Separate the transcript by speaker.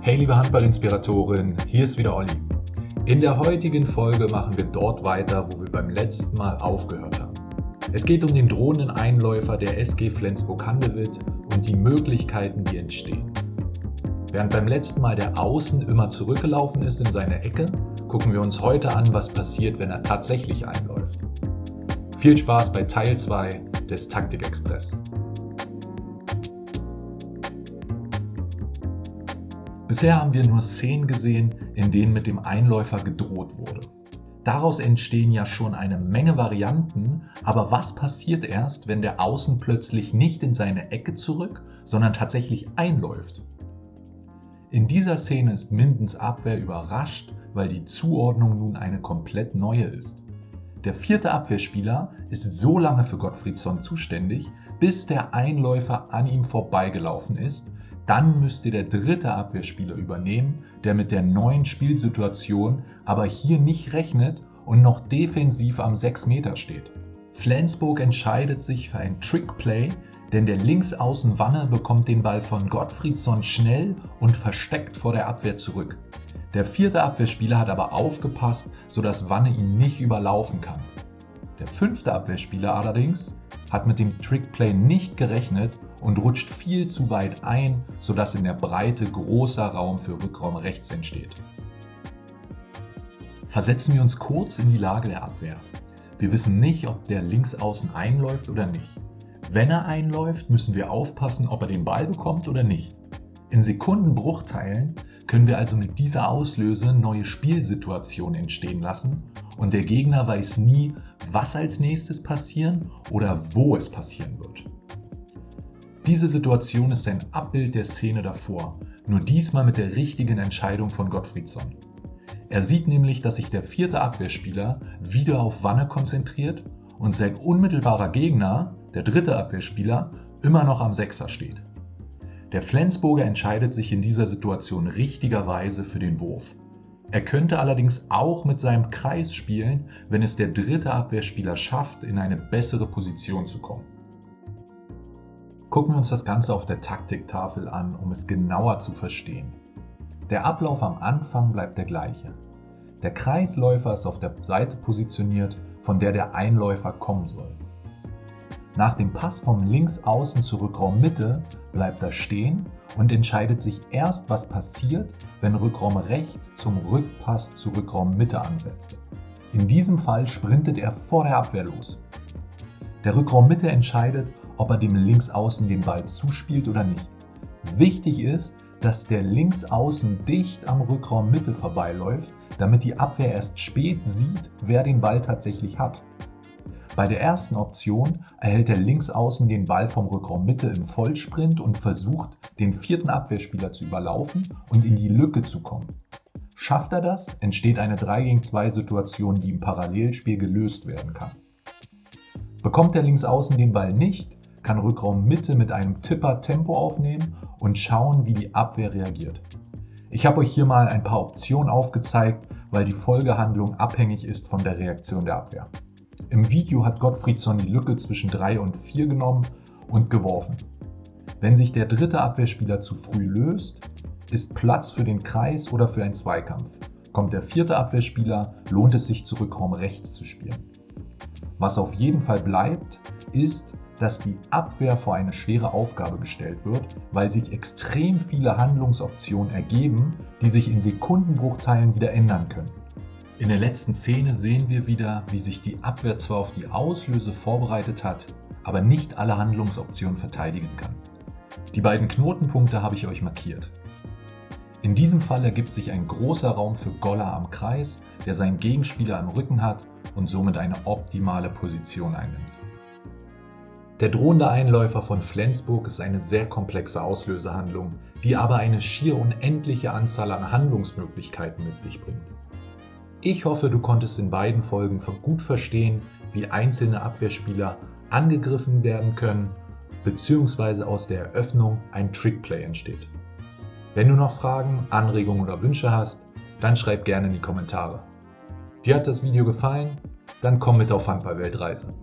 Speaker 1: Hey liebe Handballinspiratorin, hier ist wieder Olli. In der heutigen Folge machen wir dort weiter, wo wir beim letzten Mal aufgehört haben. Es geht um den drohenden Einläufer der SG Flensburg-Handewitt und die Möglichkeiten, die entstehen. Während beim letzten Mal der Außen immer zurückgelaufen ist in seine Ecke, gucken wir uns heute an, was passiert, wenn er tatsächlich einläuft. Viel Spaß bei Teil 2 des Taktikexpress. Bisher haben wir nur Szenen gesehen, in denen mit dem Einläufer gedroht wurde. Daraus entstehen ja schon eine Menge Varianten, aber was passiert erst, wenn der Außen plötzlich nicht in seine Ecke zurück, sondern tatsächlich einläuft? In dieser Szene ist Mindens Abwehr überrascht, weil die Zuordnung nun eine komplett neue ist. Der vierte Abwehrspieler ist so lange für Gottfriedson zuständig, bis der Einläufer an ihm vorbeigelaufen ist. Dann müsste der dritte Abwehrspieler übernehmen, der mit der neuen Spielsituation aber hier nicht rechnet und noch defensiv am 6 Meter steht. Flensburg entscheidet sich für ein Trickplay, denn der Linksaußen Wanne bekommt den Ball von Gottfriedson schnell und versteckt vor der Abwehr zurück. Der vierte Abwehrspieler hat aber aufgepasst, sodass Wanne ihn nicht überlaufen kann. Der fünfte Abwehrspieler allerdings hat mit dem Trickplay nicht gerechnet und rutscht viel zu weit ein, sodass in der Breite großer Raum für Rückraum rechts entsteht. Versetzen wir uns kurz in die Lage der Abwehr. Wir wissen nicht, ob der Linksaußen einläuft oder nicht. Wenn er einläuft, müssen wir aufpassen, ob er den Ball bekommt oder nicht. In Sekundenbruchteilen können wir also mit dieser Auslöse neue Spielsituationen entstehen lassen und der Gegner weiß nie, was als nächstes passieren oder wo es passieren wird. Diese Situation ist ein Abbild der Szene davor, nur diesmal mit der richtigen Entscheidung von Gottfriedson. Er sieht nämlich, dass sich der vierte Abwehrspieler wieder auf Wanne konzentriert und sein unmittelbarer Gegner, der dritte Abwehrspieler, immer noch am Sechser steht. Der Flensburger entscheidet sich in dieser Situation richtigerweise für den Wurf. Er könnte allerdings auch mit seinem Kreis spielen, wenn es der dritte Abwehrspieler schafft, in eine bessere Position zu kommen. Gucken wir uns das Ganze auf der Taktiktafel an, um es genauer zu verstehen. Der Ablauf am Anfang bleibt der gleiche. Der Kreisläufer ist auf der Seite positioniert, von der der Einläufer kommen soll. Nach dem Pass vom Linksaußen zur Rückraummitte bleibt er stehen und entscheidet sich erst, was passiert, wenn Rückraum rechts zum Rückpass zur Rückraummitte ansetzt. In diesem Fall sprintet er vor der Abwehr los. Der Rückraummitte entscheidet, ob er dem Linksaußen den Ball zuspielt oder nicht. Wichtig ist, dass der Linksaußen dicht am Rückraummitte vorbeiläuft, damit die Abwehr erst spät sieht, wer den Ball tatsächlich hat. Bei der ersten Option erhält der Linksaußen den Ball vom Rückraummitte im Vollsprint und versucht, den vierten Abwehrspieler zu überlaufen und in die Lücke zu kommen. Schafft er das, entsteht eine 3-gegen-2-Situation, die im Parallelspiel gelöst werden kann. Bekommt der Linksaußen den Ball nicht, kann Rückraummitte mit einem Tipper Tempo aufnehmen und schauen, wie die Abwehr reagiert. Ich habe euch hier mal ein paar Optionen aufgezeigt, weil die Folgehandlung abhängig ist von der Reaktion der Abwehr. Im Video hat Gottfriedson die Lücke zwischen 3 und 4 genommen und geworfen. Wenn sich der dritte Abwehrspieler zu früh löst, ist Platz für den Kreis oder für einen Zweikampf. Kommt der vierte Abwehrspieler, lohnt es sich, zu Rückraum rechts zu spielen. Was auf jeden Fall bleibt, ist, dass die Abwehr vor eine schwere Aufgabe gestellt wird, weil sich extrem viele Handlungsoptionen ergeben, die sich in Sekundenbruchteilen wieder ändern können. In der letzten Szene sehen wir wieder, wie sich die Abwehr zwar auf die Auslöse vorbereitet hat, aber nicht alle Handlungsoptionen verteidigen kann. Die beiden Knotenpunkte habe ich euch markiert. In diesem Fall ergibt sich ein großer Raum für Goller am Kreis, der seinen Gegenspieler im Rücken hat und somit eine optimale Position einnimmt. Der drohende Einläufer von Flensburg ist eine sehr komplexe Auslösehandlung, die aber eine schier unendliche Anzahl an Handlungsmöglichkeiten mit sich bringt. Ich hoffe, du konntest in beiden Folgen gut verstehen, wie einzelne Abwehrspieler angegriffen werden können, bzw. aus der Eröffnung ein Trickplay entsteht. Wenn du noch Fragen, Anregungen oder Wünsche hast, dann schreib gerne in die Kommentare. Dir hat das Video gefallen? Dann komm mit auf Handball-Weltreise.